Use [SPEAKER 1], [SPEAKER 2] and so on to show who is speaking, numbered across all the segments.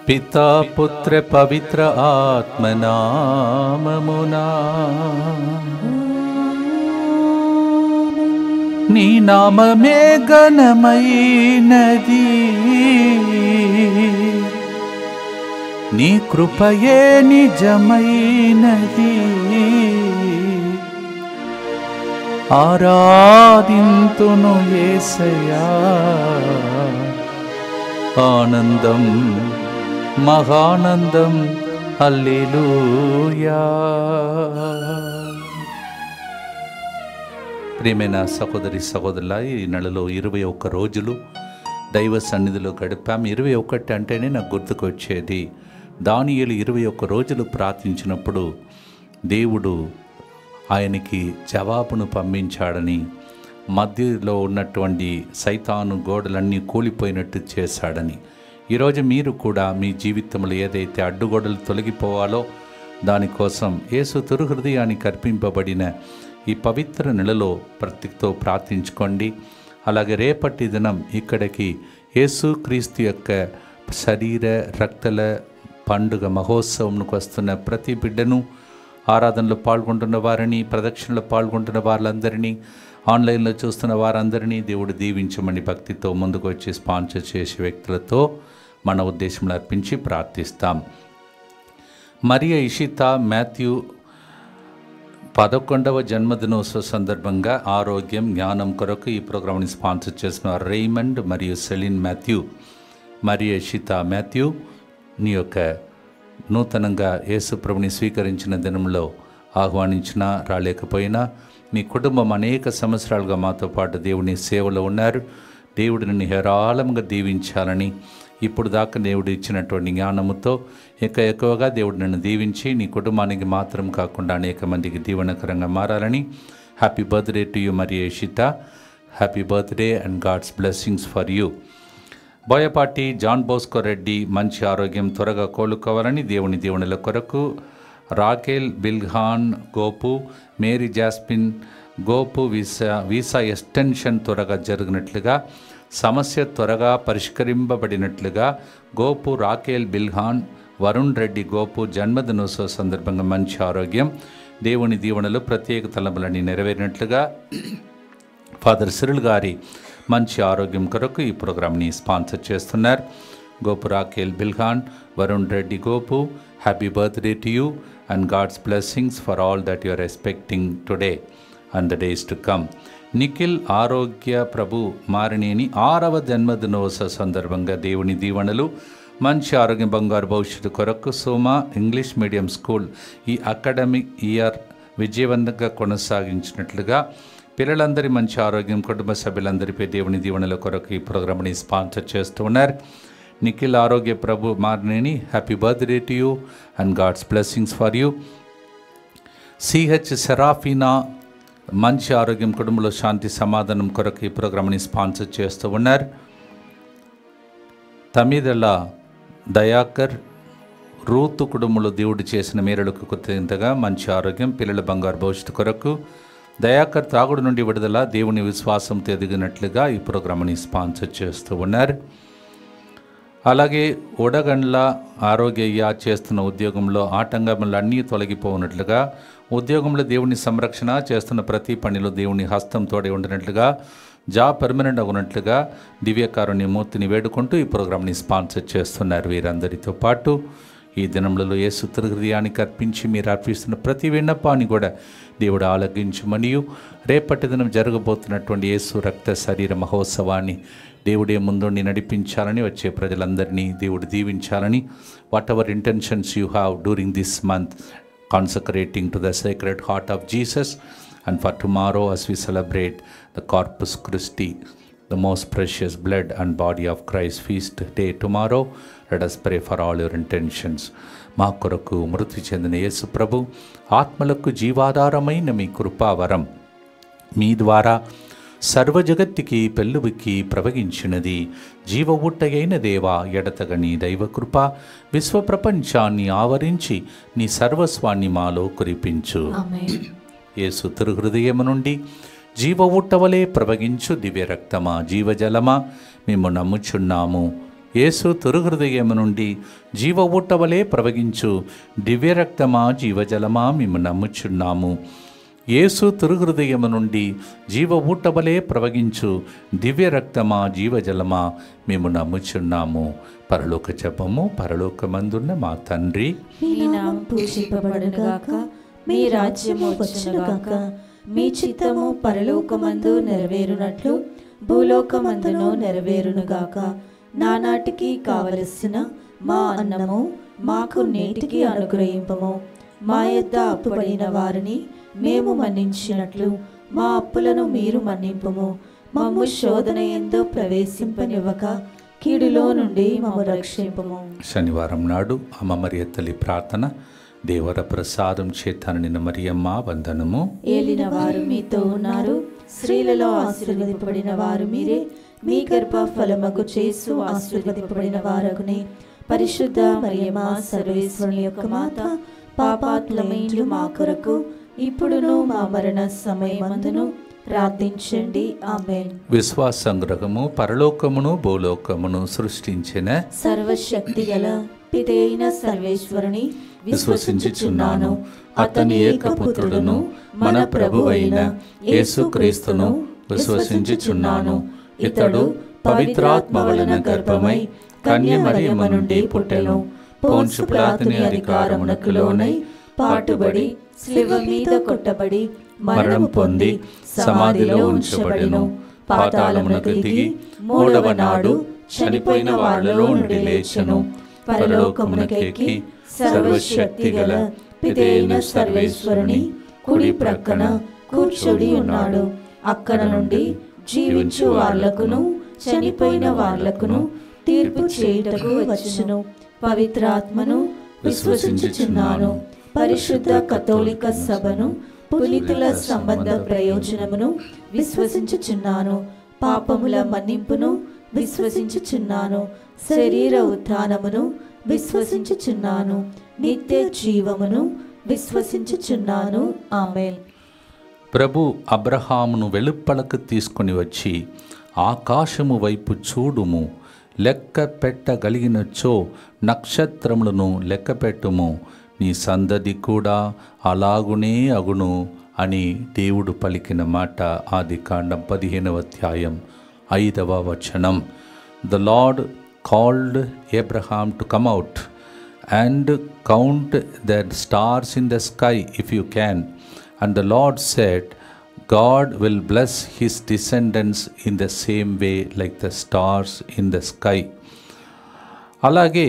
[SPEAKER 1] పితా పుత్ర పవిత్ర ఆత్మనామమునా నీ నామమే ఘనమైనది, నీ కృపయే నిజమైనది. ఆరాధింతును యేసయ్యా, ఆనందం మహానందం హల్లెలూయా. ప్రియమైన సహోదరి సహోదరుల, ఈ నెలలో 21 రోజులు దైవ సన్నిధిలో గడిపాం. 21 అంటేనే నాకు గుర్తుకు వచ్చేది దానియేలు 21 రోజులు ప్రార్థించినప్పుడు దేవుడు ఆయనకి జవాబును పంపించాడని, మధ్యలో ఉన్నటువంటి సైతాను గోడలన్నీ కూలిపోయినట్టు చేశాడని. ఈరోజు మీరు కూడా మీ జీవితంలో ఏదైతే అడ్డుగోడలు తొలగిపోవాలో దానికోసం యేసు తిరుహృదయానికి అర్పింపబడిన ఈ పవిత్ర నెలలో ప్రతితో ప్రార్థించుకోండి. అలాగే రేపటి దినం ఇక్కడికి యేసు క్రీస్తు యొక్క శరీర రక్తల పండుగ మహోత్సవంకు వస్తున్న ప్రతి బిడ్డను, ఆరాధనలో పాల్గొంటున్న వారిని, ప్రదక్షిణలో పాల్గొంటున్న వారందరినీ, ఆన్లైన్లో చూస్తున్న వారందరినీ దేవుడు దీవించమని భక్తితో ముందుకు వచ్చి స్పాన్సర్ చేసే వ్యక్తులతో మన ఉద్దేశంలో అర్పించి ప్రార్థిస్తాం. మరియ ఇషిత మాథ్యూ 11వ జన్మదినోత్సవ సందర్భంగా ఆరోగ్యం జ్ఞానం కొరకు ఈ ప్రోగ్రాంని స్పాన్సర్ చేసిన రేమండ్ మరియు సెలిన్ మాథ్యూ. మరియ ఇషిత మాథ్యూ, నీ యొక్క నూతనంగా యేసు ప్రభుని స్వీకరించిన దినంలో ఆహ్వానించినా రాలేకపోయినా మీ కుటుంబం అనేక సంవత్సరాలుగా మాతో పాటు దేవుని సేవలో ఉన్నారు. దేవుడు నిన్ను హేరాళంగా దీవించాలని, ఇప్పుడు దాకా దేవుడు ఇచ్చినటువంటి జ్ఞానముతో ఇంకా ఎక్కువగా దేవుడు నిన్ను దీవించి నీ కుటుంబానికి మాత్రం కాకుండా అనేక మందికి దీవెనకరంగా మారాలని. Happy birthday to you Mariya Ishitha. Happy birthday and God's blessings for you. Boyapati John Bosco Reddy మంచి ఆరోగ్యం త్వరగా కోలుకోవాలని దేవుని దీవెనల కొరకు. Raquel Bilhan Gopu, Mary Jasmine Gopu visa extension త్వరగా జరిగినట్లుగా, సమస్య త్వరగా పరిష్కరింపబడినట్లుగా గోపు రాకేల్ బిల్హాన్ వరుణ్ రెడ్డి గోపు జన్మదినోత్సవ సందర్భంగా మంచి ఆరోగ్యం, దేవుని దీవెనలు ప్రత్యేక తలంపులని నెరవేరినట్లుగా ఫాదర్ సిరిల్ గారి మంచి ఆరోగ్యం కొరకు ఈ ప్రోగ్రాంని స్పాన్సర్ చేస్తున్నారు. Gopu Raquel Bilhan Varun Reddy Gopu, happy birthday to you and God's blessings for all that you are expecting today and the days to come. Nikhil Arogya Prabhu Marineni 6వ జన్మదినోత్సవ సందర్భంగా దేవుని దీవెనలు, మంచి ఆరోగ్యం, బంగారు భవిష్యత్తు కొరకు. సుమా ఇంగ్లీష్ మీడియం స్కూల్ ఈ అకాడమిక్ ఇయర్ విజయవంతంగా కొనసాగించినట్లుగా పిల్లలందరి మంచి ఆరోగ్యం, కుటుంబ సభ్యులందరిపై దేవుని దీవెనల కొరకు ఈ ప్రోగ్రాంని స్పాన్సర్ చేస్తూ ఉన్నారు. Nikhil Arogya Prabhu Marineni, happy birthday to you and God's blessings for you. CH Serafina మంచి ఆరోగ్యం, కుటుంబంలో శాంతి సమాధానం కొరకు ఈ ప్రోగ్రాంని స్పాన్సర్ చేస్తూ ఉన్నారు. తమిదల దయాకర్ రూతు కుటుంబంలో దేవుడు చేసిన మేరలకు కృతజ్ఞతగా మంచి ఆరోగ్యం, పిల్లల బంగారు భవిష్యత్తు కొరకు. దయాకర్ తాగుడు నుండి విడుదల, దేవుని విశ్వాసంతో ఎదిగినట్లుగా ఈ ప్రోగ్రాంని స్పాన్సర్ చేస్తూ ఉన్నారు. అలాగే ఉడగండ్ల ఆరోగ్యయ్య చేస్తున్న ఉద్యోగంలో ఆటంకములు అన్నీ తొలగిపోనట్లుగా, ఉద్యోగంలో దేవుని సంరక్షణ చేస్తున్న ప్రతి పనిలో దేవుని హస్తం తోడే ఉండినట్లుగా, జాబ్ పర్మనెంట్ అవునట్లుగా దివ్యకారుణ్య మూర్తిని వేడుకుంటూ ఈ ప్రోగ్రాంని స్పాన్సర్ చేస్తున్నారు. వీరందరితో పాటు ఈ దినములలో యేసు హృదయానికి అర్పించి మీరు అర్పిస్తున్న ప్రతి విన్నపాన్ని కూడా దేవుడు ఆలకించమనియు, రేపటి దినం జరగబోతున్నటువంటి యేసు రక్త శరీర మహోత్సవాన్ని దేవుడే ముందుండి నడిపించాలని, వచ్చే ప్రజలందరినీ దేవుడు దీవించాలని, whatever intentions you have during this month consecrating to the Sacred Heart of Jesus, and for tomorrow as we celebrate the Corpus Christi, the most precious blood and body of Christ feast day tomorrow, let us pray for all your intentions. మా కొరకు మృతి చెందిన యేసు ప్రభు ఆత్మలకు జీవాధారమైన మీ కృపావరం మీ ద్వారా సర్వజగత్తికి పెళ్ళువికి ప్రవగించినది. జీవ ఊట్టయైన దేవా, ఎడతగని దైవకృప విశ్వప్రపంచాన్ని ఆవరించి నీ సర్వస్వాన్ని మాలో కురిపించు. యేసు తిరుహృదయము నుండి జీవ ఊట్టవలే ప్రవగించు దివ్య రక్తమా, జీవజలమా, మేము నమ్ముచున్నాము, యేసు తురుహృదయము నుండి జీవ ఊటవలే ప్రవగించు దివ్యరక్తమా జీవజలమా మేము నమ్ముచున్నాము. యేసు తురుహృదయము నుండి జీవ ఊటవలే ప్రవగించు దివ్యరక్తమా జీవజలమా మేము నమ్ముచున్నాము. పరలోక జపము. పరలోకమందున్న మా తండ్రి,
[SPEAKER 2] మీ నామం పూజింపబడునుగాక, మీ రాజ్యము వచ్చునుగాక, మీ చిత్తము పరలోకమందు నెరవేరునట్లు భూలోకమందును నెరవేరునుగాక. నానాటికి కావలసిన మా అన్నము మాకు నేటికి అనుగ్రహింపము. మా యొద్ద అప్పుపడిన వారిని మేము మన్నించినట్లు మా అప్పులను మీరు మన్నింపము. మమ్ము శోధన యందు ప్రవేశింపనివ్వక కీడులో నుండి మమ్ము రక్షింపము.
[SPEAKER 1] శనివారం నాడు అమ్మ మరియ తల్లి ప్రార్థన. దేవర ప్రసాదం చేత నిన్న మరియమ్మ వందనము.
[SPEAKER 2] ఏలిన వారు మీతో ఉన్నారు, స్త్రీలలో ఆశీర్వదింపబడిన వారు మీరే, మీ గర్భ ఫలమగు యేసు ఆశీర్వదింపబడిన వారగునే. పరిశుద్ధ మరియమ్మ సర్వేశ్వరుని యొక్క మాత, పాపాత్ములమైన మా కొరకు ఇప్పుడును మా మరణ సమయమందును ప్రార్థించండి. ఆమేన్.
[SPEAKER 1] విశ్వాస సంగ్రహము. పరలోకమును భూలోకమును సృష్టించిన
[SPEAKER 2] సర్వశక్తి గల పితైన సర్వేశ్వరుని
[SPEAKER 1] విశ్వసించుచున్నాను. అతని ఏకపుత్రుడును మన ప్రభువైన యేసుక్రీస్తును విశ్వసించుచున్నాను. ఇతడు పవిత్రాత్మ వలన గర్భమై కన్య మరియమ్మ నుండి పుట్టెను. పోన్సు పిలాతుని అధికారమునకు లోనై
[SPEAKER 2] పాటుబడి శిలువ మీద కొట్టబడి
[SPEAKER 1] మరణం పొంది సమాధిలో ఉంచబడెను. పాతాళమునకు దిగి మూడవ నాడు చనిపోయిన వారిలో నుండి లేచెను. పరలోకమునకెక్కి సర్వశక్తి గల పితైన సర్వేశ్వరుని కుడి ప్రక్కన కూర్చొని ఉన్నాడు. అక్కడ నుండి జీవించు వార్లకును చనిపోయిన వార్లకును తీర్పు చేయుటకు వచ్చును. పవిత్రాత్మను విశ్వసించుచున్నాను. పరిశుద్ధ కథోలిక సభను, పునీతుల సంబంధ ప్రయోజనమును విశ్వసించుచున్నాను. పాపముల మన్నింపును విశ్వసించుచున్నాను. శరీర ఉత్థానమును విశ్వసించుచున్నాను. నిత్య జీవమును విశ్వసించుచున్నాను. ఆమేన్. ప్రభు అబ్రహామును వెలుపలకు తీసుకొని వచ్చి, ఆకాశము వైపు చూడుము, లెక్క పెట్టగలిగినచో నక్షత్రములను లెక్క పెట్టుము, నీ సందతి కూడా అలాగునే అగును అని దేవుడు పలికిన మాట. ఆదికాండం 15వ అధ్యాయం 5వ వచనం. The Lord called Abraham to come out and count the stars in the sky if you can. And the Lord said, God will bless his descendants in the same way like the stars in the sky. అలాగే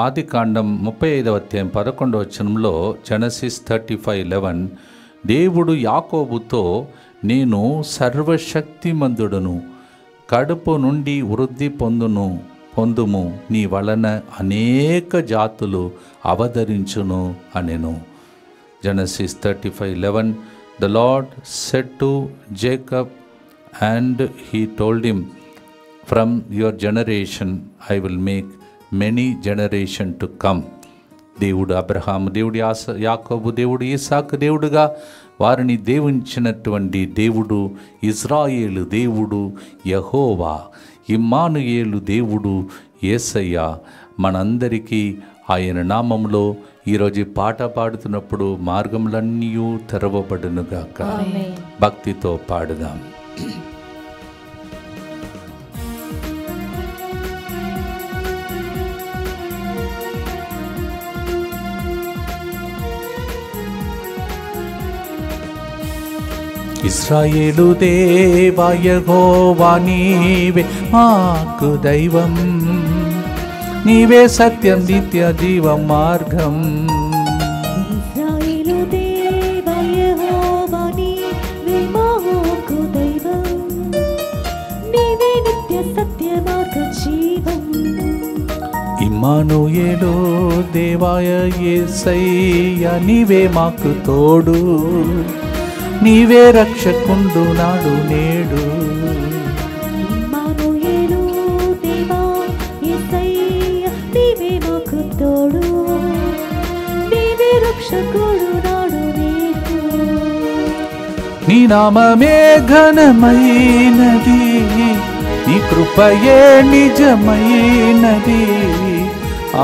[SPEAKER 1] ఆదికాండం 35వ అధ్యాయం 11వ వచనంలో Genesis 35:11 దేవుడు యాకోబుతో, నేను సర్వశక్తిమంతుడను, కడుపు నుండి వృద్ధి పొందుము, నీ వలన అనేక జాతులు అవతరించును అనెను. Genesis 35:11 The Lord said to Jacob and he told him, from your generation I will make many generation to come. దేవుడు అబ్రహాము దేవుడు, యాకోబు దేవుడు, ఇస్సాకు దేవుడుగా వారిని దీవించినటువంటి దేవుడు ఇజ్రాయేలు దేవుడు యెహోవా, ఇమ్మానుయేలు దేవుడు యేసయ్య. మనందరికీ ఆయన నామములో ఈరోజు పాట పాడుతున్నప్పుడు మార్గములన్నీ తెరవబడునుగాక. భక్తితో పాడుదాం. ఇశ్రాయేలు దేవా యెహోవా, నీవే మాకు దైవం, నీవే సత్యం నిత్య జీవ మార్గం.
[SPEAKER 2] ఇశ్రాయేలు దేవా యెహోవా, నీవే మాకు దైవం, నీవే నిత్య సత్య మార్గ జీవం.
[SPEAKER 1] ఇమ్మానుయేలు దేవాయ యేసయ్య, నీవే మాకు తోడు, నీవే రక్షకుండు నాడు నేడు.
[SPEAKER 2] ఇమ్మానుయేలు దేవా యేసయ్య, నీవే మాకు తోడు, నీవే రక్షకుడు నాడు నేడు.
[SPEAKER 1] నీ నామమే ఘనమైనది, నీ కృపయే నిజమైనది,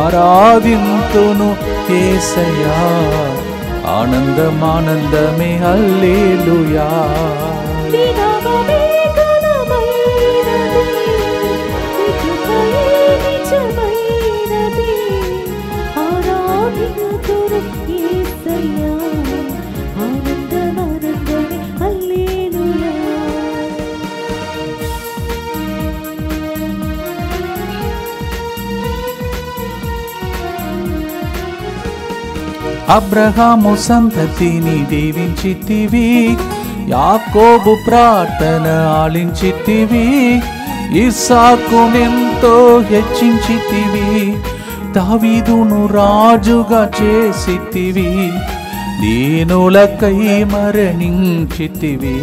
[SPEAKER 1] ఆరాధింతును యేసయ్యా, ఆనందమానందమే హల్లెలూయా.
[SPEAKER 2] వినవమే ఘనమైనది, నీ కృపయే నిజమైనది, ఆరాధింతును యేసయ్యా, ఆనందమానందమే హల్లెలూయా.
[SPEAKER 1] అబ్రహాము సంతతిని దీవించితివి, యాకోబు ప్రార్థన ఆలించితివి, ఇస్సాకునెంతో హెచ్చించితివి, దావీదును రాజుగా చేసితివి, దీనులకై మరణించితివి,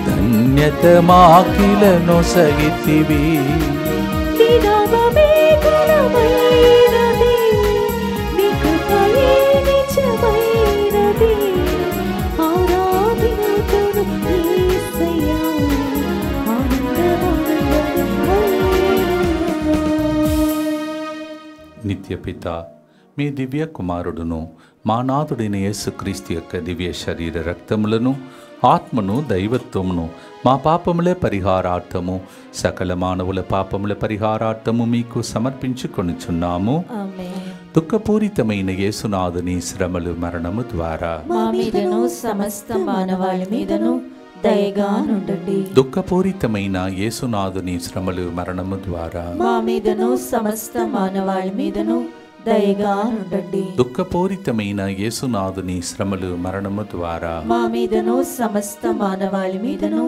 [SPEAKER 1] ధన్యత మాకిలను సగితివి.
[SPEAKER 2] వినవమే ఘనమైనది, నీ కృపయే నిజమైనది, ఆరాధింతును యేసయ్యా, ఆనందమానందమే హల్లెలూయా.
[SPEAKER 1] నిత్యపిత, మీ దివ్య కుమారుడును మా నాథుడైన యేసుక్రీస్తు యొక్క దివ్య శరీర రక్తములను, ఆత్మను, దైవత్వమును మా పాపముల పరిహారార్థము, సకల మానవుల పాపముల పరిహారార్థము మీకు సమర్పించుకొనుచున్నాము.
[SPEAKER 2] ఆమేన్.
[SPEAKER 1] దుఃఖపూరితమైన యేసునాథుని శ్రమలు మరణము ద్వారా
[SPEAKER 2] మా మీదను సమస్త మానవాళి మీదను దయగా నుండండి.
[SPEAKER 1] దుఃఖపూరితమైన యేసునాథుని శ్రమలు మరణము ద్వారా
[SPEAKER 2] మా మీదను సమస్త మానవాళి మీదను దయగా నుండండి.
[SPEAKER 1] దుఃఖపూరితమైన యేసునాథుని శ్రమలు మరణము ద్వారా
[SPEAKER 2] మా మీదను సమస్త మానవాళి మీదను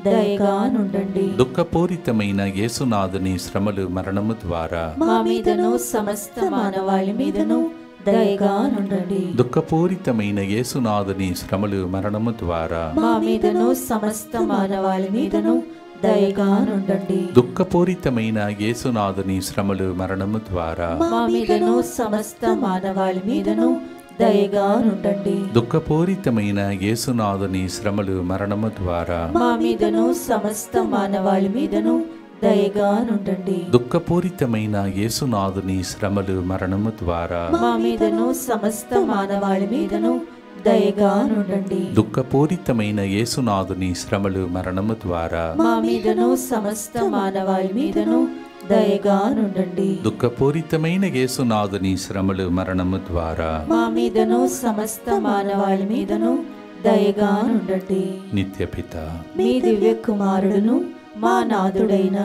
[SPEAKER 2] దయగా నుండండి.
[SPEAKER 1] దుఃఖపూరితమైన యేసునాథుని శ్రమలు మరణము ద్వారా
[SPEAKER 2] మా మీదను సమస్త మానవాళి మీదను దయగా నుండండి.
[SPEAKER 1] దుఃఖపూరితమైన యేసునాథుని శ్రమలు మరణము ద్వారా
[SPEAKER 2] మా మీదను సమస్త మానవాళి మీదను దయగా నుండండి.
[SPEAKER 1] దుఃఖపూరితమైన యేసునాథుని శ్రమలు మరణము ద్వారా
[SPEAKER 2] మా మీదను సమస్త మానవాళి మీదను దయగా నుండండి.
[SPEAKER 1] దుఃఖపూరితమైన యేసునాథుని శ్రమలు మరణము ద్వారా
[SPEAKER 2] మా మీదను సమస్త మానవాళి మీదను దయగా నుండండి.
[SPEAKER 1] దుఃఖపూరితమైన యేసునాథుని శ్రమలు మరణము ద్వారా
[SPEAKER 2] మా మీదను సమస్త మానవాళి మీదను దయగా నుండండి.
[SPEAKER 1] దుఃఖపూరితమైన యేసునాథుని శ్రమలు మరణము ద్వారా
[SPEAKER 2] మా మీదను సమస్త మానవాళి మీదను దయగా నుండండి.
[SPEAKER 1] దుఃఖపూరితమైన యేసునాథుని శ్రమలు మరణము ద్వారా
[SPEAKER 2] మా మీదను సమస్త మానవాళి మీదను దయగా నుండండి.
[SPEAKER 1] నిత్యపిత,
[SPEAKER 2] మీ దివ్య కుమారుడును మా నాథుడైన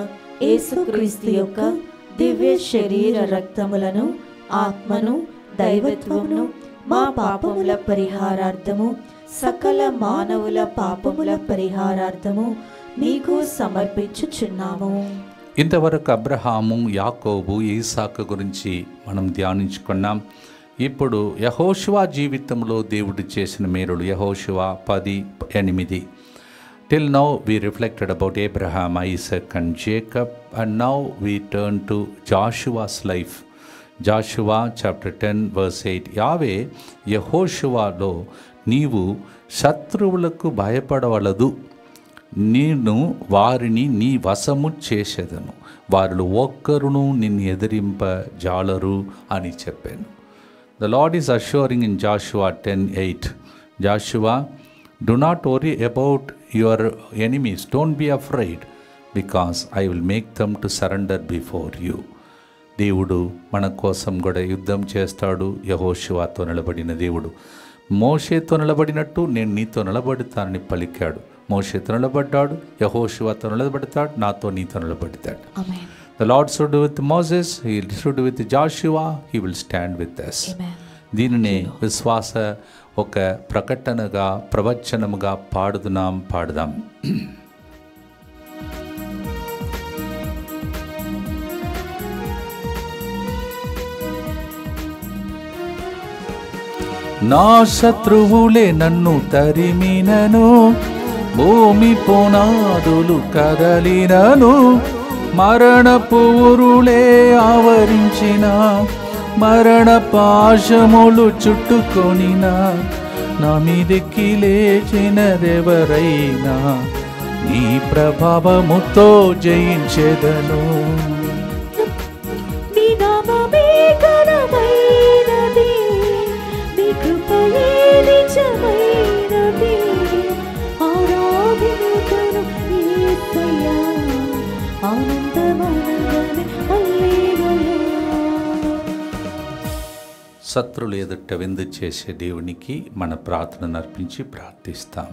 [SPEAKER 2] యేసుక్రీస్తు యొక్క దివ్య శరీర రక్తములను, ఆత్మను, దైవత్వమును మా పాపముల పరిహారార్థము, సకల మానవుల పాపముల పరిహారార్థము మీకు సమర్పించుచున్నాము.
[SPEAKER 1] ఇంతవరకు అబ్రహాము, యాకోబు, ఈసాకు గురించి మనం ధ్యానించుకున్నాం. ఇప్పుడు యెహోషువ జీవితంలో దేవుడు చేసిన మేలులు. యెహోషువ 10:8. Till now we reflected about Abraham, Isaac and Jacob, and now we turn to Joshua's life. Joshua chapter 10 verse 8. యావే యెహోషువలో నీవు శత్రువులకు భయపడవలదు, నేను వారిని నీ వశము చేసేదను, వారిలో ఒక్కరును నిన్ను ఎదిరింప జాలరు అని చెప్పాను. The Lord is assuring in Joshua 10:8, Joshua, do not worry about your enemies, don't be afraid, because I will make them to surrender before you. దేవుడు మన కోసం కూడా యుద్ధం చేస్తాడు. యెహోషువతో నిలబడిన దేవుడు మోషేతో నిలబడినట్టు నేను నీతో నిలబడతానని పలికాడు. మోషేతో నిలబడ్డాడు, యెహోషువతో నిలబడతాడు, నాతో నీతో నిలబడతాడు.
[SPEAKER 2] ఆమేన్.
[SPEAKER 1] The Lord stood with Moses, He stood with Joshua, He will stand with us.
[SPEAKER 2] Amen.
[SPEAKER 1] దీనినే విశ్వాస ఒక ప్రకటనగా, ప్రవచనముగా పాడుదాం. నా శత్రువులే నన్ను తరిమినను, భూమి పునాదులు కదలినను, మరణపు ఉరులే ఆవరించిన, మరణ పాశములు చుట్టుకొనిన, నా మీదెక్కి లేచినదెవరైనా నీ ప్రభావముతో జయించెదను.
[SPEAKER 2] నీ నామమే ఘనమైనది, నీ కృపయే నిజమైనది. ఆరాధింతును యేసయ్యా, ఆనందమానందమే హల్లెలూయా.
[SPEAKER 1] శత్రులు ఎదుట విందు చేసే దేవునికి మన ప్రార్థనను అర్పించి ప్రార్థిస్తాం.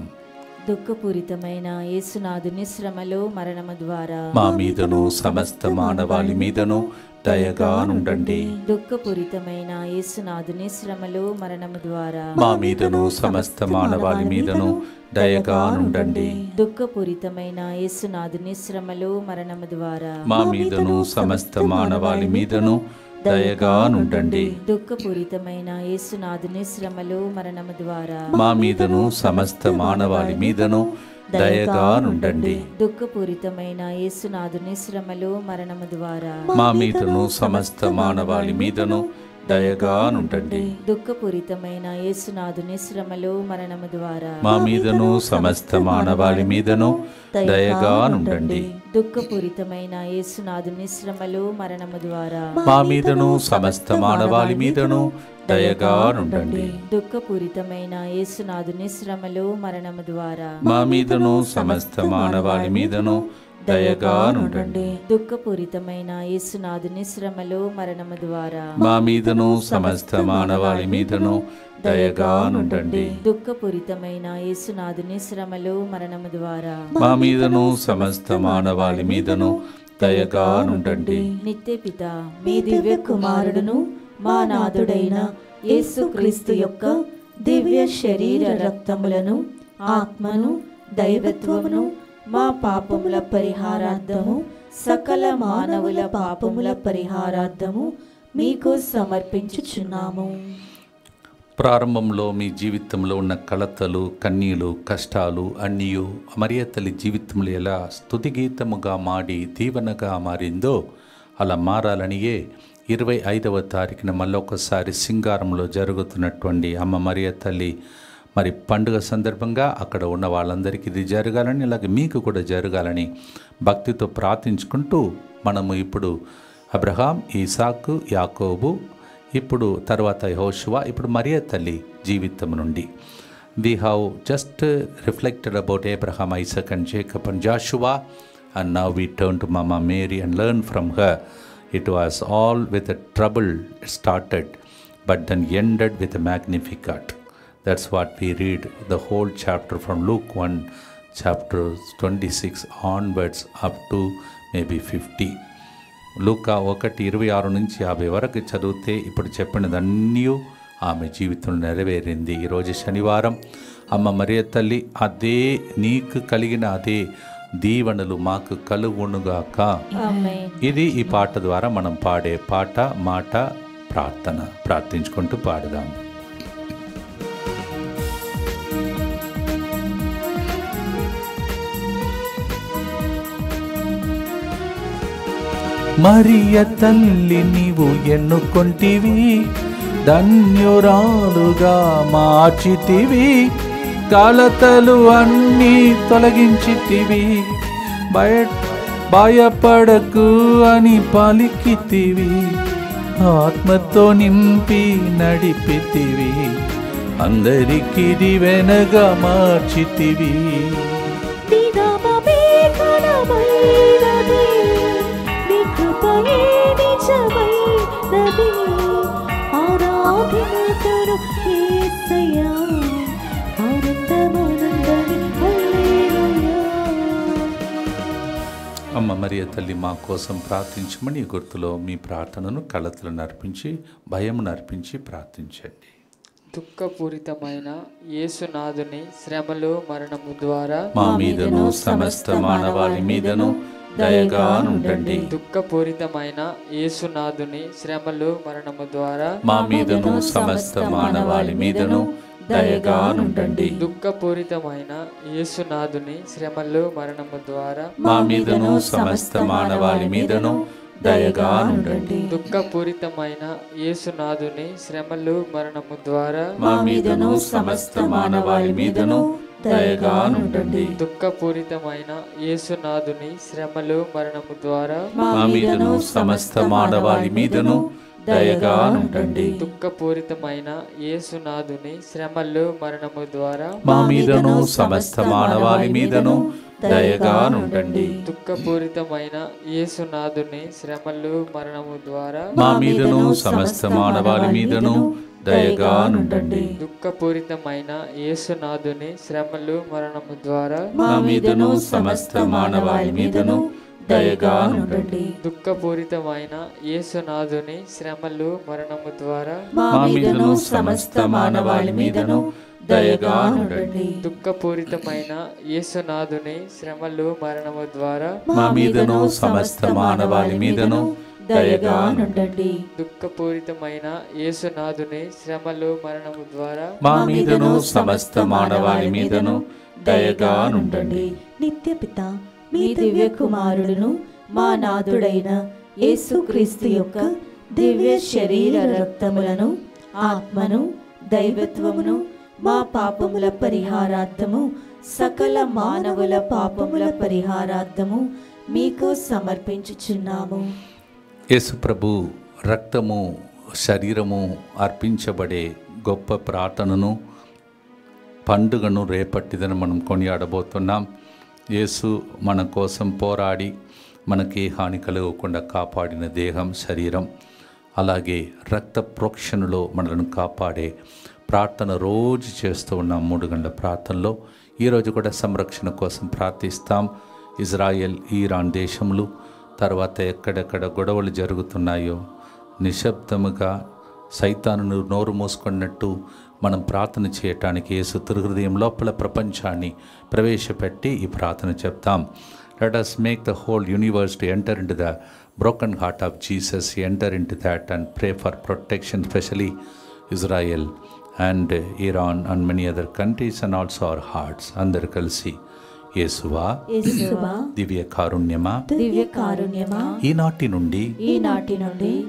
[SPEAKER 2] దుఃఖపూరితమైన యేసునాథుని శ్రమలో మరణము ద్వారా
[SPEAKER 1] మా మీదను సమస్త మానవాళి మీదను దయగా నుండండి.
[SPEAKER 2] దుఃఖపూరితమైన యేసునాథుని శ్రమలో మరణము ద్వారా
[SPEAKER 1] మా మీదను సమస్త మానవాళి మీదను దయగా నుండండి.
[SPEAKER 2] దుఃఖపూరితమైన యేసునాథుని శ్రమలో మరణము ద్వారా
[SPEAKER 1] మా మీదను సమస్త మానవాళి మీదను దయగా నుండండి.
[SPEAKER 2] దుఃఖపూరితమైన యేసునాథుని శ్రమలో మరణము ద్వారా
[SPEAKER 1] మా మీదను సమస్త మానవాళి మీదను దయగా నుండండి.
[SPEAKER 2] దుఃఖపూరితమైన యేసునాథుని శ్రమలో మరణము ద్వారా
[SPEAKER 1] మా మీదను సమస్త మానవాళి మీదను దయగా నుండండి.
[SPEAKER 2] దుఃఖపూరితమైన యేసునాథుని శ్రమలో మరణము ద్వారా
[SPEAKER 1] మా మీదను సమస్త మానవాళి మీదను దయగా నుండండి.
[SPEAKER 2] దుఃఖపూరితమైన యేసునాథుని శ్రమలో మరణము ద్వారా
[SPEAKER 1] మా మీదను సమస్త మానవాళి మీదను దయగా నుండండి.
[SPEAKER 2] దుఃఖపూరితమైన యేసునాథుని శ్రమలో మరణము ద్వారా
[SPEAKER 1] మా మీదను సమస్త మానవాళి మీదను దయగా నుండండి.
[SPEAKER 2] దుఃఖపూరితమైన యేసునాథుని శ్రమలో మరణము ద్వారా
[SPEAKER 1] మా మీదను సమస్త మానవాళి మీదను దయగా నుండండి.
[SPEAKER 2] దుఃఖపూరితమైన యేసునాథుని శ్రమలో మరణము ద్వారా
[SPEAKER 1] మా మీదను సమస్త మానవాళి మీదను దయగా నుండండి.
[SPEAKER 2] నిత్య పిత మీ దివ్య కుమారుడును మా నాథుడైన యేసుక్రీస్తు యొక్క దివ్య శరీర రక్తములను, ఆత్మను, దైవత్వమును మా పాపముల పరిహారార్థము, సకల మానవుల పాపముల పరిహారార్థము మీకు సమర్పించుచున్నాము.
[SPEAKER 1] ప్రారంభంలో మీ జీవితంలో ఉన్న కలతలు, కన్నీలు, కష్టాలు అన్నీ మరియ తల్లి జీవితంలో ఎలా స్తుతిగీతముగా మాడి దీవెనగా మారిందో అలా మారాలనియే 25వ తారీఖున మళ్ళొకసారి సింగారంలో జరుగుతున్నటువంటి అమ్మ మరియ తల్లి మరి పండుగ సందర్భంగా అక్కడ ఉన్న వాళ్ళందరికీ ఇది జరగాలని, అలాగే మీకు కూడా జరగాలని భక్తితో ప్రార్థించుకుంటూ మనము ఇప్పుడు అబ్రహాం, ఈసాకు, యాకోబు, ఇప్పుడు తర్వాత యెహోషువ, ఇప్పుడు మరియ తల్లి జీవితం నుండి we have just reflected about Abraham, Isaac and Jacob and Joshua, and now we turn to Mama Mary and learn from her. It was all with a trouble started, but then ended with a Magnificat. That's what we read the whole chapter from Luke 1, chapter 26 onwards up to maybe 50. లూకా 1:26 నుంచి 50 వరకు చదివితే ఇప్పుడు చెప్పినదన్నీ ఆమె జీవితంలో నెరవేరింది. ఈరోజు శనివారం అమ్మ మరియ తల్లి అదే నీకు కలిగిన అదే దీవెనలు మాకు కలుగునుగాక. ఇది ఈ పాట ద్వారా మనం పాడే పాట, మాట, ప్రార్థన. ప్రార్థించుకుంటూ పాడదాం. మరియ తల్లి నీవు ఎన్నుకొంటివి, ధన్యురాలుగా మార్చితివి, కలతలు అన్నీ తొలగించితివి, భయపడకు అని పలికితివి, ఆత్మతో నింపి నడిపితివి, అందరికీ దివెనగా మార్చితివి. అమ్మ మరియ తల్లి మా కోసం ప్రార్థించమని గుర్తులో మీ ప్రార్థనను కలతలను అర్పించి భయమును అర్పించి ప్రార్థించండి.
[SPEAKER 3] దుఃఖపూరితమైన యేసునాథుని శ్రమలు మరణము ద్వారా
[SPEAKER 1] మా మీదను సమస్త మానవాళి మీదను దయగా నుండండి.
[SPEAKER 3] దుఃఖపూరితమైన యేసునాథుని శ్రమలు మరణము ద్వారా
[SPEAKER 1] మా మీదను సమస్త మానవాళి మీదను దయగా నుండండి.
[SPEAKER 3] దుఃఖపూరితమైన యేసునాథుని శ్రమలు మరణము ద్వారా
[SPEAKER 1] మా మీదను సమస్త మానవాళి మీదను దయగా నుండండి.
[SPEAKER 3] దుఃఖపూరితమైన యేసునాథుని శ్రమలు మరణము ద్వారా
[SPEAKER 1] మా మీదను సమస్త మానవాళి మీదను
[SPEAKER 2] దయగా నుండండి.
[SPEAKER 3] దుఃఖపూరితమైన యేసునాథుని శ్రమలు మరణము ద్వారా
[SPEAKER 2] మా మీదను సమస్త మానవాళి మీదను దయగా నుండండి.
[SPEAKER 3] దుఃఖపూరితమైన యేసునాథుని శ్రమలు మరణము ద్వారా
[SPEAKER 1] మా మీదను సమస్త మానవాళి మీదను దయగా నుండండి.
[SPEAKER 3] దుఃఖపూరితమైన యేసునాథుని శ్రమలు మరణము ద్వారా
[SPEAKER 1] మా మీదను సమస్త మానవాళి మీదను దయగా నుండండి.
[SPEAKER 3] దుఃఖపూరితమైన యేసునాథుని శ్రమలు మరణము ద్వారా
[SPEAKER 2] మా మీదను సమస్త మానవాళి మీదను దయగా నుండండి.
[SPEAKER 3] దుఃఖపూరితమైన యేసునాథుని శ్రమలు మరణము ద్వారా
[SPEAKER 2] మా మీదను సమస్త మానవాళి మీదను దయగా నుండండి.
[SPEAKER 3] దుఃఖపూరితమైన యేసునాథుని శ్రమలు మరణము ద్వారా
[SPEAKER 1] మా మీదను సమస్త మానవాళి మీదను దయగా నుండండి.
[SPEAKER 3] దుఃఖపూరితమైన యేసునాథుని శ్రమలు మరణము ద్వారా
[SPEAKER 1] మా మీదను సమస్త మానవాళి మీదను దయగా నుండండి.
[SPEAKER 2] నిత్య పిత మీ దివ్య కుమారుడును మా నాథుడైన యేసుక్రీస్తు యొక్క దివ్య శరీర రక్తములను ఆత్మను దైవత్వమును మా పాపముల పరిహారార్థము సకల మానవుల పాపముల పరిహారార్థము మీకు సమర్పించుచున్నాము.
[SPEAKER 1] యేసు ప్రభు రక్తము శరీరము అర్పించబడే గొప్ప ప్రార్థనను పండుగను రేపటిదని మనం కొనియాడబోతున్నాం. యేసు మన కోసం పోరాడి మనకి హాని కలగకుండా కాపాడిన దేహం శరీరం, అలాగే రక్త ప్రోక్షణలో మనల్ని కాపాడే ప్రార్థన రోజు చేస్తూ ఉన్నాం. 3 గంటల ప్రార్థనలో ఈరోజు కూడా సంరక్షణ కోసం ప్రార్థిస్తాం. ఇజ్రాయెల్ ఇరాన్ దేశములు, తర్వాత ఎక్కడెక్కడ గొడవలు జరుగుతున్నాయో నిశ్శబ్దముగా సైతాను నోరు మూసుకున్నట్టు మనం ప్రార్థన చేయటానికి యేసు హృదయం లోపల ప్రపంచాన్ని ప్రవేశపెట్టి ఈ ప్రార్థన చెప్తాం. Let us make the whole universe to enter into the broken heart of Jesus, enter into that and pray for protection, especially Israel and Iran and many other countries and also our hearts. అందరు కలిసి యేసువా
[SPEAKER 2] యేసువా
[SPEAKER 1] దివ్య కారుణ్యమా
[SPEAKER 2] దివ్య కారుణ్యమా
[SPEAKER 1] ఈనాటి నుండి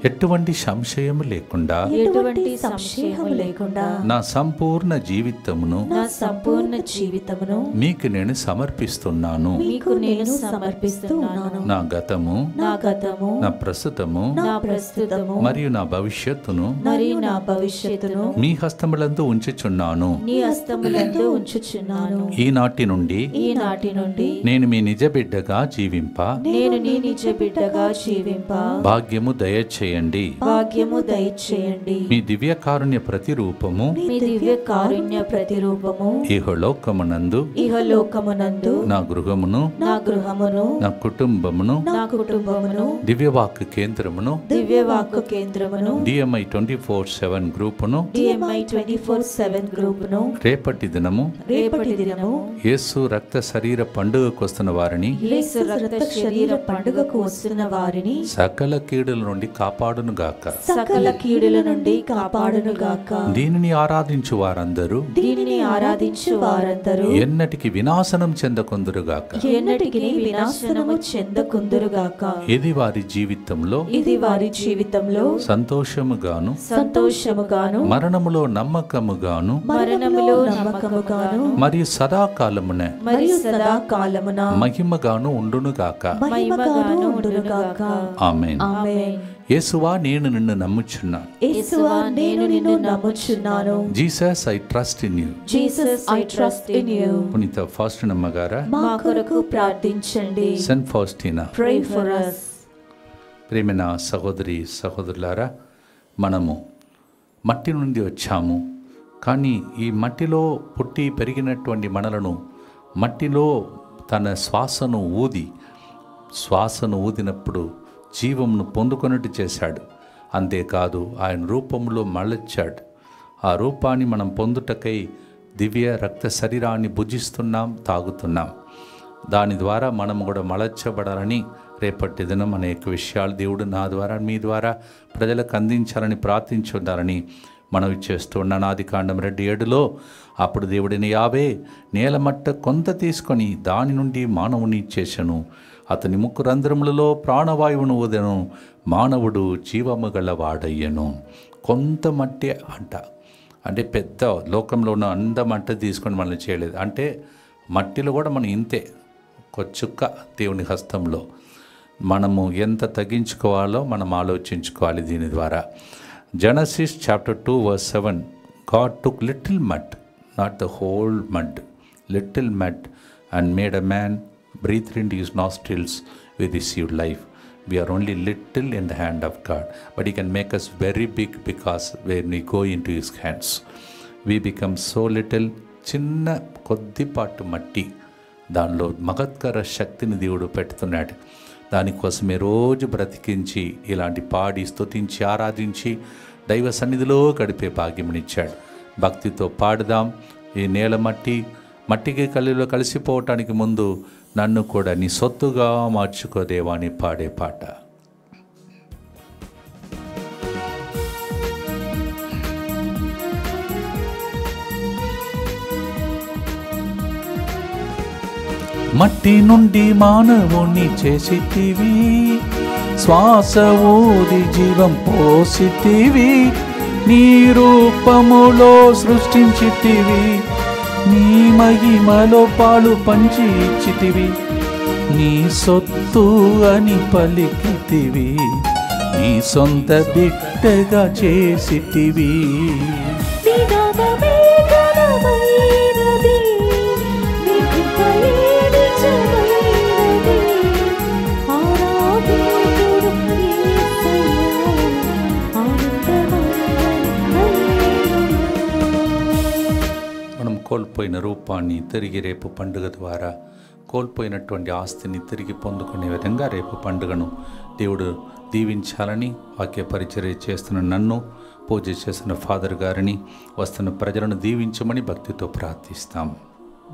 [SPEAKER 1] ఎటువంటి సంశయము లేకుండా
[SPEAKER 2] ఎటువంటి సంశయము లేకుండా
[SPEAKER 1] నా సంపూర్ణ జీవితమును మీకు నేను సమర్పిస్తున్నాను. నా గతము నా ప్రస్తుతము మరియు నా భవిష్యత్తును మీ హస్తములందు ఉంచుచున్నాను. ఈనాటి నుండి నేను మీ నిజ బిడ్డగా జీవింప భాగ్యము దయచేయండి. మీ దివ్య కారుణ్య ప్రతిరూపము ఇహలోకమునందు నా గృహమును నా కుటుంబమును దివ్యవాక్కు కేంద్రమును DMI 24/7 గ్రూపును రేపటి దినము యేసు రక్త శరీర పండుగకు వస్తున్న వారిని సకల కీడుల నుండి కాపాడును గాక. దీనిని ఆరాధించు వారందరూ ఎన్నటికి వినాశనం చెందకుందురుగాక. ఇది వారి జీవితంలో సంతోషముగాను మరణములో నమ్మకముగాను మరియు సదాకాలమున మహిమగాను ఉండునుగాక. ఆమేన్. యేసువా నేను నిన్ను నమ్ముచున్నాను. Jesus I trust in you. పునీత ఫాస్టినా అమ్మగారా
[SPEAKER 2] మా కొరకు ప్రార్థించండి.
[SPEAKER 1] Saint Faustina
[SPEAKER 2] Pray for us.
[SPEAKER 1] ప్రేమైన సహోదరి సహోదరులారా, మనము మట్టి నుండి వచ్చాము. కానీ ఈ మట్టిలో పుట్టి పెరిగినటువంటి మనలను మట్టిలో తన శ్వాసను ఊదినప్పుడు జీవంను పొందుకొనట్టు చేశాడు. అంతేకాదు ఆయన రూపంలో మళ్ళొచ్చాడు. ఆ రూపాన్ని మనం పొందుటకై దివ్య రక్త శరీరాన్ని భుజిస్తున్నాం, తాగుతున్నాం. దాని ద్వారా మనం కూడా మలచబడాలని రేపటి దినం అనేక విషయాలు దేవుడు నా ద్వారా మీ ద్వారా ప్రజలకు అందించాలని ప్రార్థించున్నారని మనవి చేస్తున్నాను. ఆదికాండం 2:7 అప్పుడు దేవుడిని యావే నేలమట్ట కొంత తీసుకొని దాని నుండి మానవుని చేసెను. అతని ముక్కు రంధ్రములలో ప్రాణవాయువును ఊదెను. మానవుడు జీవము గల వాడయ్యను. కొంత మట్టి అంట. అంటే పెద్ద లోకంలో ఉన్న అందం అంటే తీసుకొని మనల్ని చేయలేదు. అంటే మట్టిలో కూడా మనం ఇంతే, ఒక చుక్క దేవుని హస్తంలో. మనము ఎంత తగ్గించుకోవాలో మనం ఆలోచించుకోవాలి దీని ద్వారా. Genesis chapter 2 verse 7, God took little mud, not the whole mud, little mud, and made a man, breathed into his nostrils, we received life. We are only little in the hand of God, but He can make us very big because when we go into His hands, we become so little. చిన్న కొద్దిపాటు మట్టి, దానిలో మహత్కర శక్తిని దేవుడు పెడుతున్నాడు. దానికోసమే రోజు బ్రతికించి ఇలాంటి పాడి స్తుతించి ఆరాధించి దైవ సన్నిధిలో గడిపే భాగ్యమునిచ్చాడు. భక్తితో పాడుదాం. ఈ నేల మట్టికి కళ్ళలో కలిసిపోవటానికి ముందు నన్ను కూడా నీ సొత్తుగా మార్చుకోదేవా అని పాడే పాట. మట్టి నుండి మానవుణ్ణి చేసితివి, శ్వాస ఊది జీవం పోసితివి, నీ రూపములో సృష్టించితివి, నీ మహిమలో పాలు పంచి ఇచ్చితివి, నీ సొత్తు అని పలికితివి, నీ సొంత బిడ్డగా చేసితివి. కోల్పోయిన రూపాన్ని తిరిగి రేపు పండుగ ద్వారా, కోల్పోయినటువంటి ఆస్తిని తిరిగి పొందుకునే విధంగా రేపు పండుగను దేవుడు దీవించాలని వాక్య పరిచర్య చేస్తున్న నన్ను, పూజ చేసిన ఫాదర్ గారిని, వస్తున్న ప్రజలను దీవించమని భక్తితో ప్రార్థిస్తాం.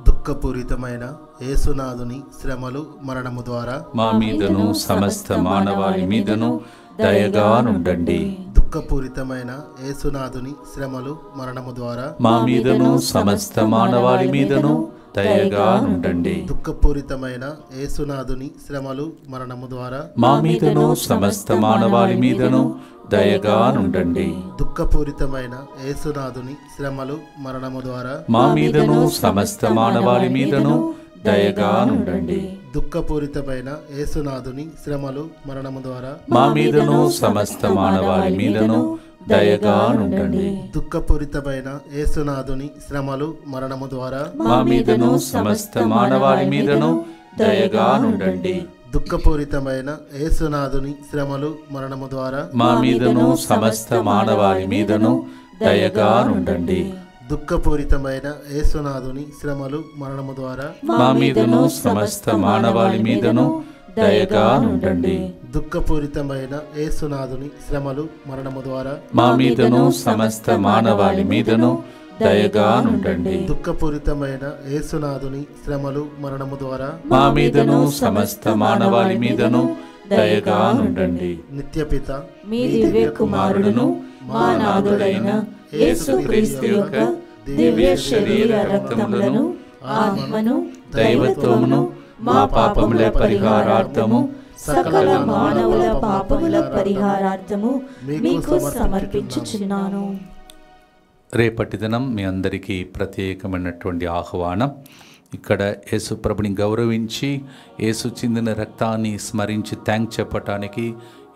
[SPEAKER 4] దుఃఖపూరితమైన యేసునాథుని శ్రమలు మరణము ద్వారా
[SPEAKER 1] మా మీదను సమస్త మానవాళి మీదను దయగా నుండండి.
[SPEAKER 4] దుఃఖపూరితమైన యేసునాథుని శ్రమలు మరణము ద్వారా
[SPEAKER 1] మా మీదను సమస్త మానవాళి మీదను దయగా నుండండి.
[SPEAKER 4] దుఃఖపూరితమైన యేసునాథుని శ్రమలు మరణము ద్వారా
[SPEAKER 1] మా మీదను సమస్త మానవాళి మీదను దయగా నుండండి.
[SPEAKER 4] దుఃఖపూరితమైన యేసునాథుని శ్రమలు మరణము ద్వారా
[SPEAKER 1] మా మీదను సమస్త మానవాళి మీదను దయగా నుండండి.
[SPEAKER 4] దుఃఖపూరితమైన యేసునాథుని శ్రమలు మరణము ద్వారా
[SPEAKER 1] మా మీదను సమస్త మానవాళి మీదను దయగా నుండండి.
[SPEAKER 4] దుఃఖపూరితమైన యేసునాథుని శ్రమలు మరణము ద్వారా
[SPEAKER 1] మా మీదను సమస్త మానవాళి మీదను దయగా నుండండి.
[SPEAKER 4] దుఃఖపూరితమైన యేసునాథుని శ్రమలు మరణము ద్వారా
[SPEAKER 1] మా మీదను సమస్త మానవాళి మీదను దయగా నుండండి.
[SPEAKER 4] దుఃఖపూరితమైన యేసునాథుని శ్రమలు మరణము ద్వారా
[SPEAKER 1] మా మీదను సమస్త మానవాళి మీదను దయగా నుండండి.
[SPEAKER 4] దుఃఖపూరితమైన యేసునాథుని శ్రమలు మరణము ద్వారా
[SPEAKER 1] మా మీదను సమస్త మానవాళి మీదను దయగా నుండండి.
[SPEAKER 4] దుఃఖపూరితమైన యేసునాథుని శ్రమలు మరణము ద్వారా
[SPEAKER 1] మా మీదను సమస్త మానవాళి మీదను దయగా నుండండి.
[SPEAKER 4] నిత్యపిత
[SPEAKER 2] మీ దివ్య కుమారుడును మా నాథుడైన యేసుక్రీస్తు యొక్క దివ్య శరీర రక్తములను, ఆత్మను, దైవత్వమును మా పాపముల పరిహారార్థము, సకల మానవుల పాపముల పరిహారార్థము మీకు సమర్పించుచున్నాను.
[SPEAKER 1] రేపటి దినం మీ అందరికీ ప్రత్యేకమైనటువంటి ఆహ్వానం. ఇక్కడ యేసు ప్రభుని గౌరవించి యేసు చిందిన రక్తాన్ని స్మరించి థ్యాంక్ చెప్పటానికి,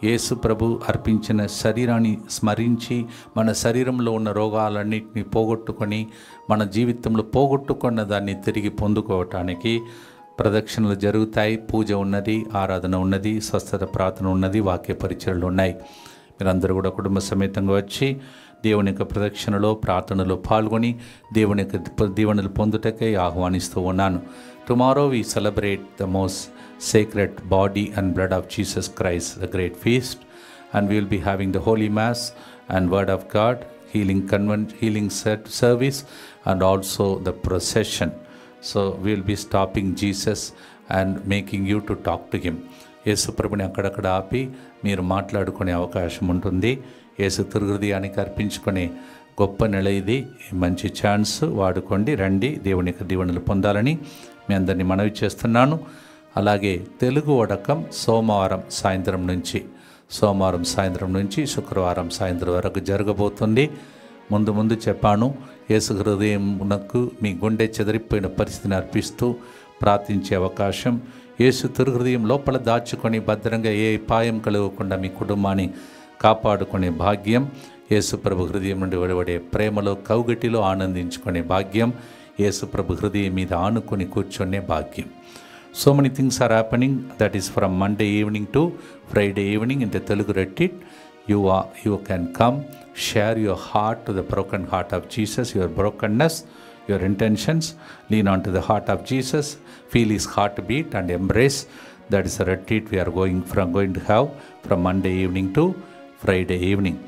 [SPEAKER 1] యేసు ప్రభు అర్పించిన శరీరాన్ని స్మరించి మన శరీరంలో ఉన్న రోగాలన్నింటినీ పోగొట్టుకొని మన జీవితంలో పోగొట్టుకున్న దాన్ని తిరిగి పొందుకోవటానికి ప్రదక్షిణలు జరుగుతాయి. పూజ ఉన్నది, ఆరాధన ఉన్నది, స్వస్థత ప్రార్థన ఉన్నది, వాక్య పరిచర్యలు ఉన్నాయి. మీరందరూ కూడా కుటుంబ సమేతంగా వచ్చి దేవుని యొక్క ప్రదక్షిణలో ప్రార్థనలో పాల్గొని దేవుని యొక్క దీవెనలు పొందుటకై ఆహ్వానిస్తూ ఉన్నాను. Tomorrow we celebrate the most sacred body and blood of Jesus Christ, the great feast, and we will be having the Holy Mass and Word of God, healing service, and also the procession. So we will be stopping Jesus and making you to talk to him. యేసు ప్రభుని అక్కడక్కడ ఆపి మీరు మాట్లాడుకునే అవకాశం ఉంటుంది. యేసు హృదయానికి అర్పించుకునే గొప్ప నెల ఇది. మంచి ఛాన్స్ వాడుకోండి, రండి, దేవుని యొక్క దీవెనలు పొందాలని మీ అందరినీ మనవి చేస్తున్నాను. అలాగే తెలుగు వడకం సోమవారం సాయంత్రం నుంచి శుక్రవారం సాయంత్రం వరకు జరగబోతుంది. ముందు చెప్పాను. యేసు హృదయమునకు మీ గుండె చెదిరిపోయిన పరిస్థితిని అర్పిస్తూ ప్రార్థించే అవకాశం, యేసు హృదయం లోపల దాచుకొని భద్రంగా ఏ పాయం కలగకుండా మీ కుటుంబాన్ని కాపాడుకునే భాగ్యం, యేసు ప్రభు హృదయం నుండి వెలువడే ప్రేమలో కౌగటిలో ఆనందించుకునే భాగ్యం, యేసు ప్రభు హృదయం మీద ఆనుకొని కూర్చునే భాగ్యం. So many things are happening. That is from Monday evening to Friday evening in the Telugu retreat. You can come, share your heart to the broken heart of Jesus, your brokenness, your intentions. Lean onto the heart of Jesus, feel his heartbeat and embrace. That is a retreat we are going to have from Monday evening to Friday evening.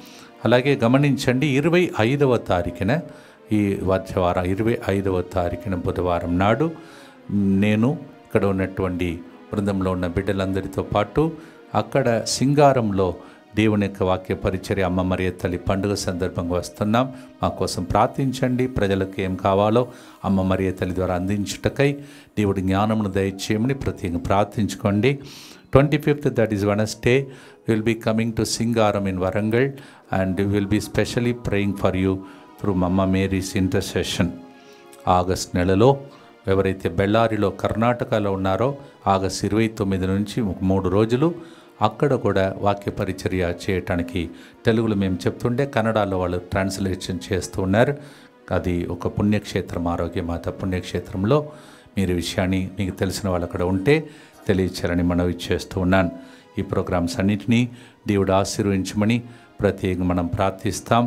[SPEAKER 1] అలాగే గమనించండి, 25వ తారీఖున ఈ వారం 25వ తారీఖున బుధవారం నాడు నేను ఇక్కడ ఉన్నటువంటి బృందంలో ఉన్న బిడ్డలందరితో పాటు అక్కడ సింగారంలో దేవుని యొక్క వాక్య పరిచర్య అమ్మ మరియ తల్లి పండుగ సందర్భంగా వస్తున్నాం. మా కోసం ప్రార్థించండి. ప్రజలకు ఏం కావాలో అమ్మ మరియ తల్లి ద్వారా అందించుటకై దేవుడి జ్ఞానమును దయచేయమని ప్రత్యేకంగా ప్రార్థించుకోండి. 25th, that is Wednesday, we will be coming to Singaram in Warangal, and we will be specially praying for you through Mama Mary's intercession. August నెలలో ఎవరైతే బెల్లారిలో కర్ణాటకలో ఉన్నారో ఆగస్ట్ 29 నుంచి 3 రోజులు అక్కడ కూడా వాక్య పరిచర్య చేయటానికి తెలుగులో మేము చెప్తుండే కన్నడలో వాళ్ళు ట్రాన్స్లేషన్ చేస్తూ ఉన్నారు. అది ఒక పుణ్యక్షేత్రం, ఆరోగ్యమాత పుణ్యక్షేత్రంలో. మీరు విషయాన్ని మీకు తెలిసిన వాళ్ళు అక్కడ ఉంటే తెలియచేయాలని మనవి చేస్తూ ఉన్నాను. ఈ ప్రోగ్రామ్స్ అన్నింటినీ దేవుడు ఆశీర్వదించమని ప్రత్యేకంగా మనం ప్రార్థిస్తాం.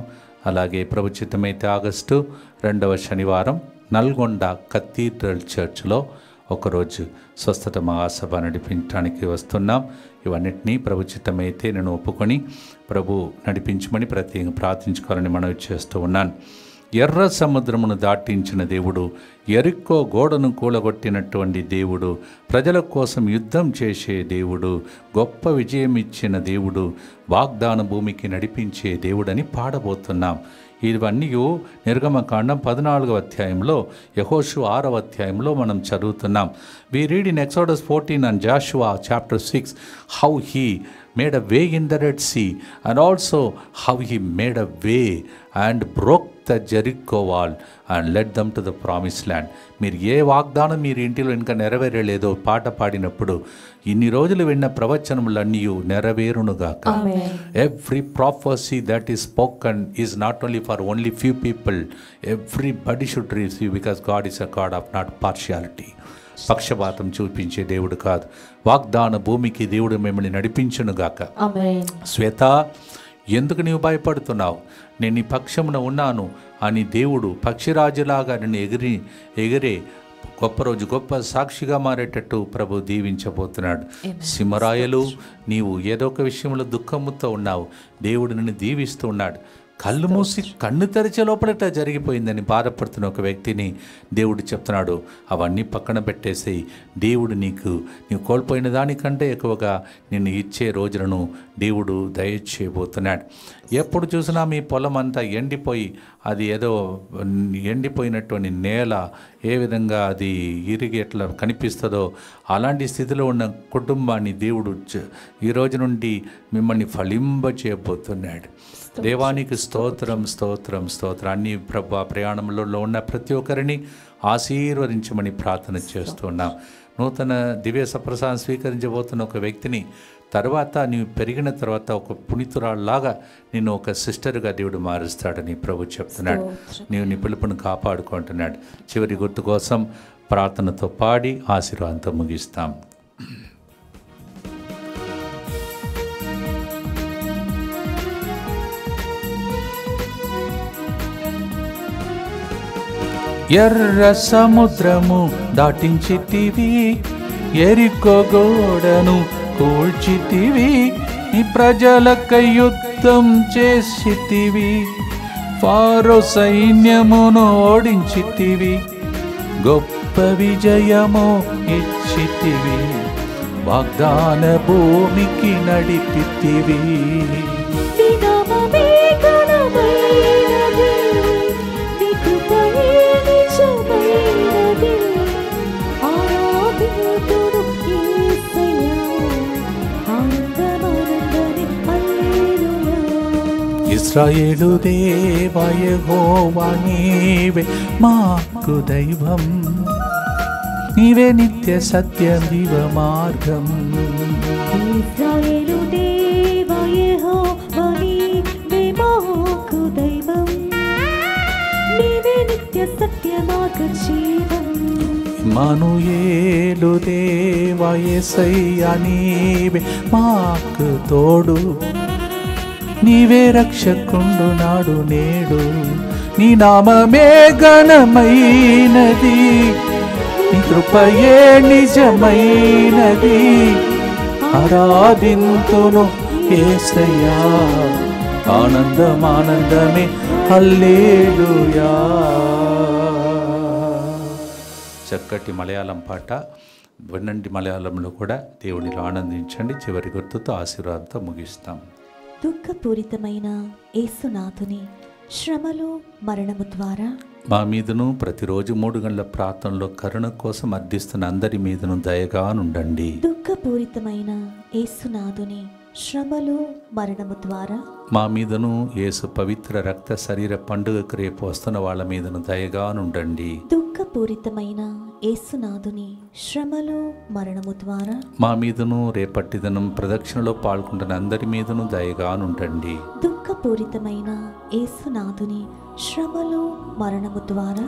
[SPEAKER 1] అలాగే ప్రభుచితమైతే ఆగస్టు 2వ శనివారం నల్గొండ కథీడ్రల్ చర్చ్లో ఒకరోజు స్వస్థత మహాసభ నడిపించడానికి వస్తున్నాం. ఇవన్నిటినీ ప్రభుచితమైతే నేను ఒప్పుకొని ప్రభు నడిపించమని ప్రత్యేకంగా ప్రార్థించుకోవాలని మనవి చేస్తూ ఉన్నాను. ఎర్ర సముద్రమును దాటించిన దేవుడు, ఎరికో గోడను కూలగొట్టినటువంటి దేవుడు, ప్రజల కోసం యుద్ధం చేసే దేవుడు, గొప్ప విజయం ఇచ్చిన దేవుడు, వాగ్దాన భూమికి నడిపించే దేవుడని పాడబోతున్నాం. ఇవన్నీ నిర్గమకాండం 14వ అధ్యాయంలో, యెహోషువ 6వ అధ్యాయంలో మనం చదువుతున్నాం. We read in Exodus 14 and Joshua chapter 6 how he made a way in the Red Sea, and also how he made a way and broke the Jericho wall and led them to the promised land. మీరు ఏ వాగ్దానం మీరు ఇంటిలో ఇంకా నెరవేరలేదో పాట పాడినప్పుడు ఇన్ని రోజులు విన్న ప్రవచనములన్నీ నెరవేరునుగాక. Every prophecy that is spoken is not only for only few people. Everybody should receive, because God is a God of not partiality. పక్షపాతం చూపించే దేవుడు కాదు. వాగ్దాన భూమికి దేవుడు మిమ్మల్ని నడిపించునుగాక. శ్వేత, ఎందుకు నీవు భయపడుతున్నావు? నేను నీ పక్షమున ఉన్నాను అని దేవుడు పక్షిరాజులాగా నిన్ను ఎగిరే గొప్ప రోజు గొప్ప సాక్షిగా మారేటట్టు ప్రభు దీవించబోతున్నాడు. సింహరాయలు, నీవు ఏదో ఒక విషయంలో దుఃఖముతో ఉన్నావు, దేవుడు నిన్ను దీవిస్తూ ఉన్నాడు. కళ్ళు మూసి కన్ను తెరిచే లోపలట జరిగిపోయిందని బాధపడుతున్న ఒక వ్యక్తిని దేవుడు చెప్తున్నాడు, అవన్నీ పక్కన పెట్టేసి దేవుడు నీవు కోల్పోయిన దానికంటే ఎక్కువగా నిన్ను ఇచ్చే రోజులను దేవుడు దయచేయబోతున్నాడు. ఎప్పుడు చూసినా మీ పొలం అంతా ఎండిపోయి, అది ఏదో ఎండిపోయినటువంటి నేల ఏ విధంగా అది ఇరిగి ఎట్లా కనిపిస్తుందో అలాంటి స్థితిలో ఉన్న కుటుంబాన్ని దేవుడు ఈ రోజు నుండి మిమ్మల్ని ఫలింపచేయబోతున్నాడు. దేవానికి స్తోత్రం, స్తోత్రం, స్తోత్రం. అన్ని ప్రభు ప్రయాణంలో ఉన్న ప్రతి ఒక్కరిని ఆశీర్వదించమని ప్రార్థన చేస్తున్నాం. నూతన దివ్య సప్రసాదం స్వీకరించబోతున్న ఒక వ్యక్తిని తర్వాత నీవు పెరిగిన తర్వాత ఒక పునీతురాల్లాగా నిన్ను ఒక సిస్టర్గా దేవుడు మారుస్తాడని ప్రభు చెప్తున్నాడు. నీవు నీ పిలుపును కాపాడుకుంటున్నాడు. చివరి గుర్తు కోసం ప్రార్థనతో పాడి ఆశీర్వాదంతో ముగిస్తాం. ఎర్ర సముద్రము దాటించితివి, ఎరికో గోడను కూల్చితివి, నీ ప్రజలకై యుద్ధం చేసితివి, ఫారో సైన్యమును ఓడించితివి, గొప్ప విజయము ఇచ్చితివి, వాగ్దాన భూమికి నడిపితివి. ఇశ్రాయేలు దేవా యెహోవా నీవే మాకు దైవం, నీవే నిత్య సత్యం జీవ మార్గం.
[SPEAKER 2] ఇశ్రాయేలు దేవా యెహోవా నీవే మాకు దైవం, నీవే నిత్య సత్య మార్గ జీవం.
[SPEAKER 1] ఇమ్మానుయేలు దేవా యేసయ్యా నీవే మాకు తోడు, నీవే రక్షకుండు నాడు నేడు. నీ నామమే ఘనమైనది, నీ కృపయే నిజమైనది. ఆరాధింతును యేసయ్యా, ఆనందం ఆనందమే హల్లెలూయా. చక్కటి మలయాళం పాట వినండి, మలయాళంలో కూడా దేవునిలో ఆనందించండి. చివరి గుర్తుతో ఆశీర్వాదంతో ముగిస్తాం.
[SPEAKER 2] దుఃఖపూరితమైన యేసునాథుని శ్రమలు మరణము ద్వారా
[SPEAKER 1] మా మీదను ప్రతిరోజు 3 గంటల ప్రార్థనలో కరుణ కోసం అర్థిస్తున్న అందరి మీదను దయగానుండండి.
[SPEAKER 2] దుఃఖపూరితమైన యేసునాథుని శ్రమలు మరణము ద్వారా
[SPEAKER 1] మా మీదను యేసు పవిత్ర రక్త శరీర పండుగకు రేపు వస్తున్న వాళ్ళ మీదను దయగానుండండి.
[SPEAKER 2] దుఃఖపూరితమైన యేసునాథుని శ్రమలు మరణము ద్వారా
[SPEAKER 1] మా మీదను రేపటి దినం ప్రదక్షిణలో పాల్గొంటున్న అందరి మీదను దయగానుండండి.
[SPEAKER 2] దుఃఖపూరితమైన యేసునాథుని శ్రమలు మరణము ద్వారా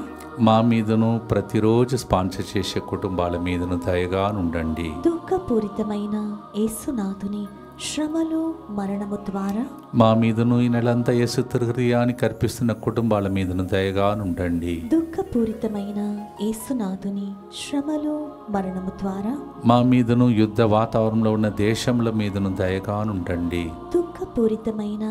[SPEAKER 1] మా మీదను ప్రతిరోజు స్పాన్సర్ చేసే కుటుంబాల మీదను దయగానుండండి.
[SPEAKER 2] దుఃఖపూరితమైన యేసునాథుని శ్రమలు మరణము ద్వారా
[SPEAKER 1] మా మీదను ఈ నెలంతా యేసు హృదయానికి అర్పిస్తున్న కుటుంబాల మీదను దయగానుండండి.
[SPEAKER 2] దుఃఖపూరితమైన యేసునాథుని శ్రమలు మరణము ద్వారా
[SPEAKER 1] మా మీదను యుద్ధ వాతావరణంలో ఉన్న దేశముల మీదను దయగానుండండి.
[SPEAKER 2] దుఃఖపూరితమైన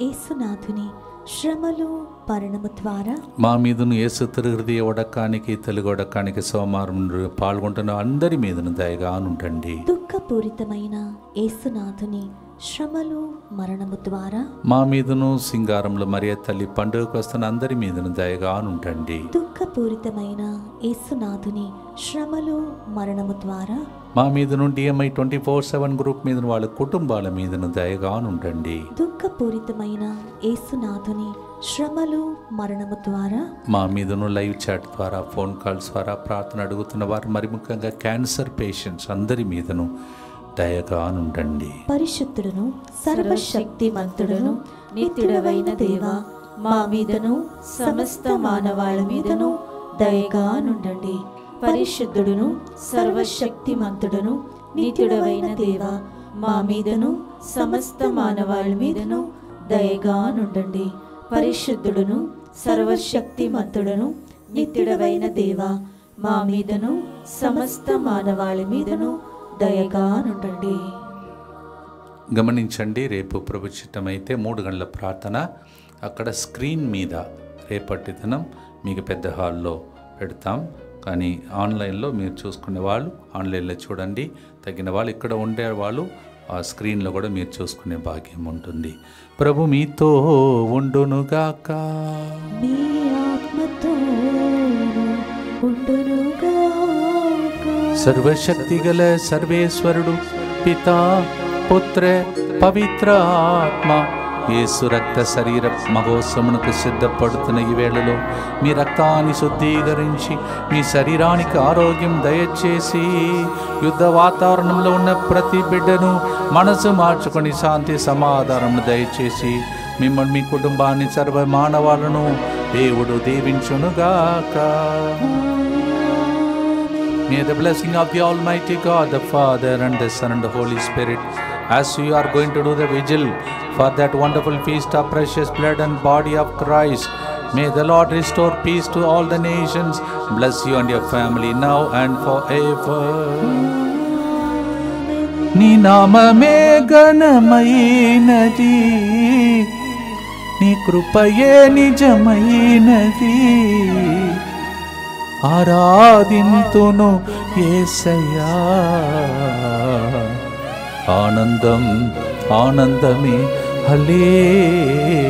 [SPEAKER 2] యేసునాథుని శ్రమలు మరణము ద్వారా
[SPEAKER 1] మా మీదను యేసు హృదయ ఒడకానికి తెలుగు ఒడకానికి సోమవారం పాల్గొంటున్న అందరి మీదను దయగానుండండి.
[SPEAKER 2] దుఃఖపూరితమైన యేసునాథుని శ్రమలు మరణము ద్వారా
[SPEAKER 1] మా మీదను సింగారంలో మరియ తల్లి పండుగకు వస్తున్న అందరి మీదను దయగానుండండి.
[SPEAKER 2] దుఃఖపూరితమైన యేసునాథుని శ్రమలు మరణము ద్వారా
[SPEAKER 1] మా మీద నుండి DMI 24/7 గ్రూప్ మీద వాళ్ళ కుటుంబాల మీదను దయగానుండండి.
[SPEAKER 2] దుఃఖపూరితమైన యేసునాథుని శ్రమలు మరణము ద్వారా
[SPEAKER 1] మా మీదను లైవ్ చాట్ ద్వారా ఫోన్ కాల్స్ ద్వారా ప్రార్థన అడుగుతున్న వారు మరి ముఖ్యంగా క్యాన్సర్ పేషెంట్స్ అందరి మీదను దయగానుండండి.
[SPEAKER 2] పరిశుద్ధుడును సర్వశక్తిమంతుడును నిత్యుడవైన దేవా, మా మీదను సమస్త మానవాళి మీదను దయగానుండండి. పరిశుద్ధుడును సర్వశక్తిమంతుడును నిత్యుడవైన దేవా, మా మీదను సమస్త మానవాళి మీదను దయగానుండండి. పరిశుద్ధుడును సర్వశక్తిమంతుడును నిత్యుడవైన దేవా, మా మీదను సమస్త మానవాళి మీదను దయగానుండండి.
[SPEAKER 1] గమనించండి, రేపు ప్రభు చిత్తమైతే 3 గంటల ప్రార్థన అక్కడ స్క్రీన్ మీద రేపటి దినం మీకు పెద్ద హాల్లో పెడతాం. కానీ ఆన్లైన్లో మీరు చూసుకునే వాళ్ళు ఆన్లైన్లో చూడండి, తగిన వాళ్ళు ఇక్కడ ఉండే వాళ్ళు ఆ స్క్రీన్లో కూడా మీరు చూసుకునే భాగ్యం ఉంటుంది. ప్రభు మీతో ఉండునుగాక.
[SPEAKER 2] మీ ఆత్మతోను ఉండునుగాక.
[SPEAKER 1] సర్వశక్తి గల సర్వేశ్వరుడు పితా పుత్ర పవిత్ర ఆత్మ యేసు రక్త శరీర మహోత్సవమునకు సిద్ధపడుతున్న ఈ వేళలో మీ రక్తాన్ని శుద్ధీకరించి మీ శరీరానికి ఆరోగ్యం దయచేసి యుద్ధ వాతావరణంలో ఉన్న ప్రతి బిడ్డను మనసు మార్చుకొని శాంతి సమాధానం దయచేసి మిమ్మల్ని మీ కుటుంబాన్ని సర్వ మానవాలను దేవుడు దీవించునుగాక. May the blessing of the Almighty God, the Father and the Son and the Holy Spirit, as you are going to do the vigil for that wonderful feast of precious blood and body of Christ, may the Lord restore peace to all the nations, bless you and your family now and forever. నీ నామమే ఘనమైనది, నీ కృపయే నిజమైనది. ఆరాధింతును యేసయ్యా, ఆనందం ఆనందమే హల్లెలూయా.